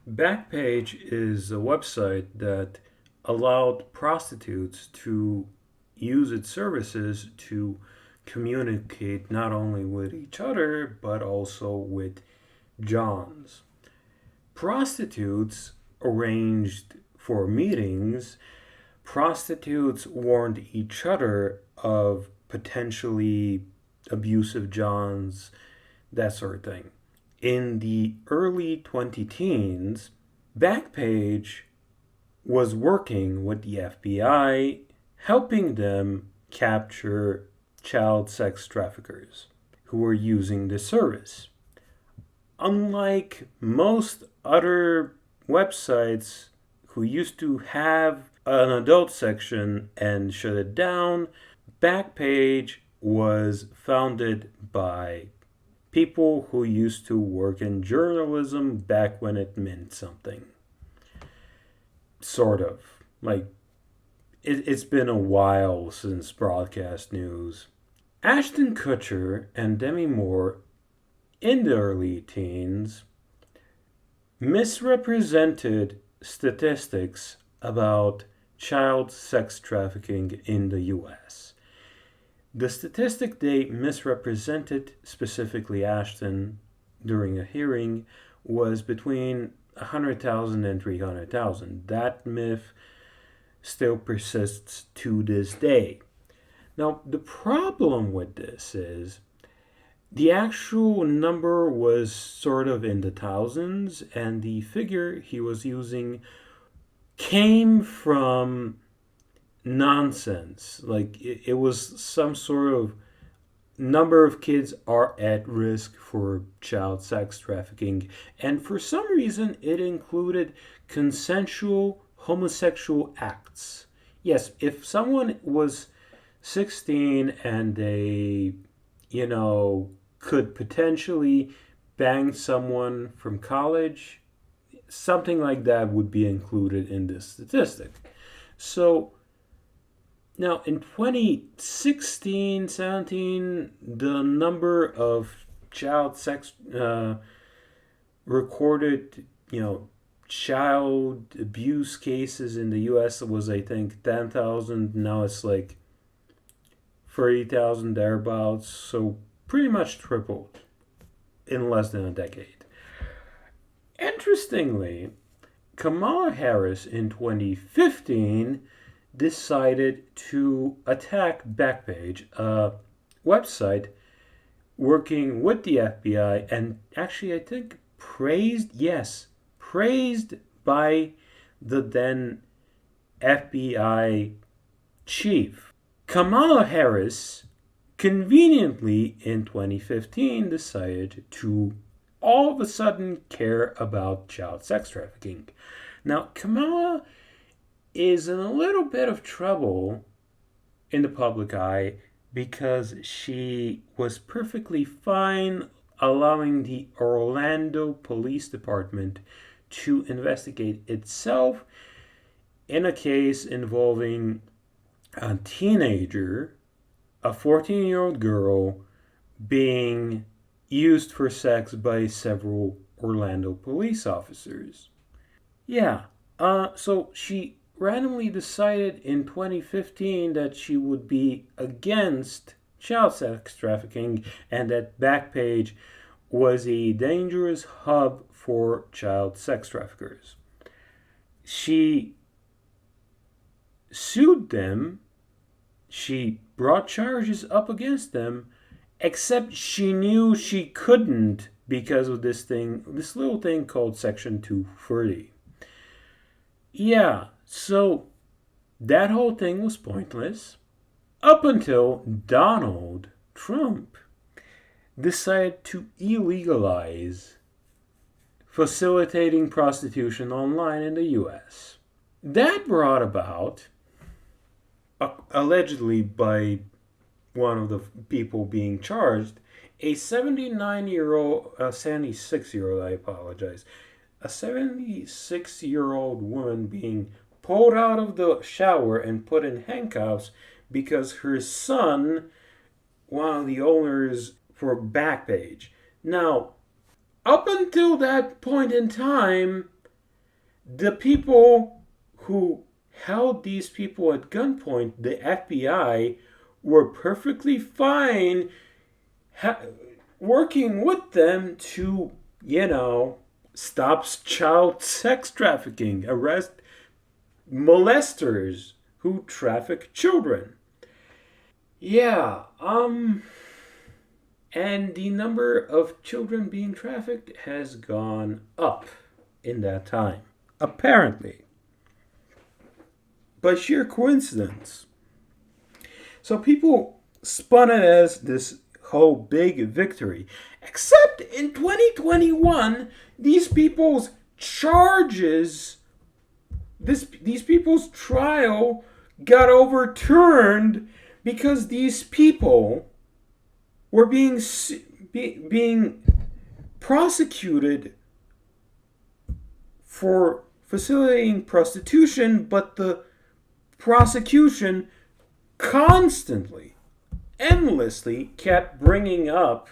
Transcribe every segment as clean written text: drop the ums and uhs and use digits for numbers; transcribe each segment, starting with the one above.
Backpage is a website that allowed prostitutes to use its services to communicate not only with each other but also with Johns. Prostitutes arranged for meetings, prostitutes warned each other of potentially abusive Johns, that sort of thing. In the early 20 teens, Backpage was working with the FBI, helping them capture child sex traffickers who were using the service. Unlike most other websites who used to have an adult section and shut it down, Backpage was founded by people who used to work in journalism back when it meant something. Sort of. Like, it's been a while since broadcast news. Ashton Kutcher and Demi Moore, in the early teens, misrepresented statistics about child sex trafficking in the US. The statistic they misrepresented, specifically Ashton, during a hearing, was between 100,000 and 300,000. That myth still persists to this day. Now, the problem with this is the actual number was sort of in the thousands, and the figure he was using came from nonsense. Like, it was some sort of number of kids are at risk for child sex trafficking, and for some reason it included consensual homosexual acts. Yes, if someone was 16 and they, could potentially bang someone from college, something like that would be included in this statistic. So now, in 2016, 17, the number of child sex recorded, child abuse cases in the U.S. was, I think, 10,000. Now it's like 30,000 thereabouts. So pretty much tripled in less than a decade. Interestingly, Kamala Harris in 2015 decided to attack Backpage, a website working with the FBI, and actually, I think, praised by the then FBI chief. Kamala Harris conveniently in 2015 decided to all of a sudden care about child sex trafficking. Now, Kamala is in a little bit of trouble in the public eye because she was perfectly fine allowing the Orlando Police Department to investigate itself in a case involving a teenager, a 14-year-old girl, being used for sex by several Orlando police officers. Yeah, so she randomly decided in 2015 that she would be against child sex trafficking and that Backpage was a dangerous hub for child sex traffickers. She sued them, she brought charges up against them, except she knew she couldn't because of this little thing called Section 230. Yeah, so that whole thing was pointless up until Donald Trump decided to illegalize facilitating prostitution online in the US. That brought about, allegedly by one of the people being charged, a 76-year-old, I apologize, a 76-year-old woman being pulled out of the shower and put in handcuffs because her son, one of the owners for Backpage. Now, up until that point in time, The people who held these people at gunpoint, the FBI, were perfectly fine working with them to, stop child sex trafficking, arrest molesters who traffic children. Yeah, and the number of children being trafficked has gone up in that time, apparently, by sheer coincidence. So people spun it as this whole big victory. Except in 2021, these people's charges, these people's trial got overturned because these people were being prosecuted for facilitating prostitution, but the prosecution constantly, endlessly kept bringing up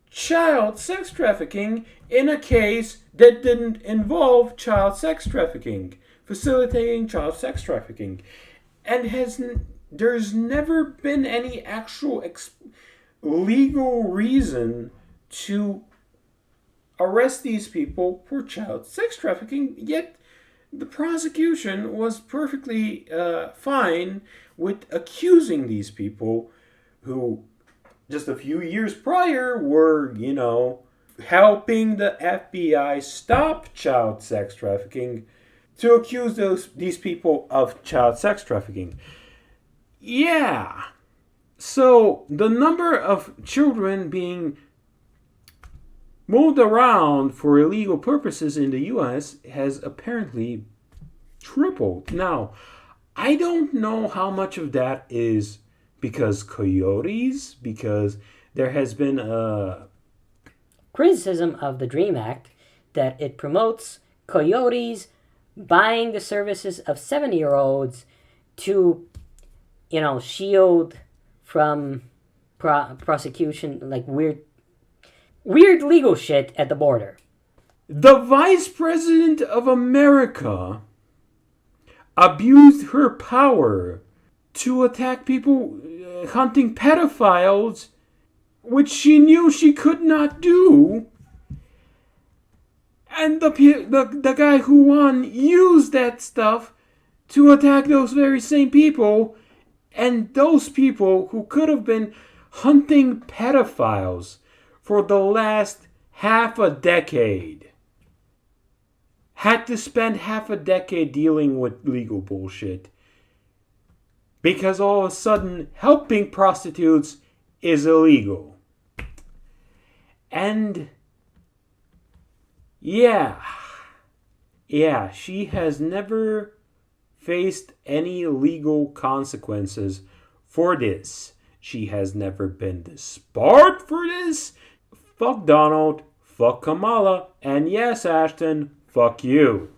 child sex trafficking in a case that didn't involve child sex trafficking, facilitating child sex trafficking, and there's never been any actual legal reason to arrest these people for child sex trafficking, yet the prosecution was perfectly fine with accusing these people who just a few years prior were, helping the FBI stop child sex trafficking, to accuse these people of child sex trafficking. Yeah. So the number of children being moved around for illegal purposes in the US has apparently tripled. Now, I don't know how much of that is because coyotes, because there has been a criticism of the DREAM Act that it promotes coyotes buying the services of 7-year-olds to, shield from prosecution, like weird legal shit at the border. The Vice President of America abused her power to attack people hunting pedophiles, which she knew she could not do. And the guy who won used that stuff to attack those very same people. And those people who could have been hunting pedophiles for the last half a decade had to spend half a decade dealing with legal bullshit. Because all of a sudden, helping prostitutes is illegal. And yeah, she has never faced any legal consequences for this. She has never been disbarred for this. Fuck Donald, fuck Kamala, and yes, Ashton, fuck you.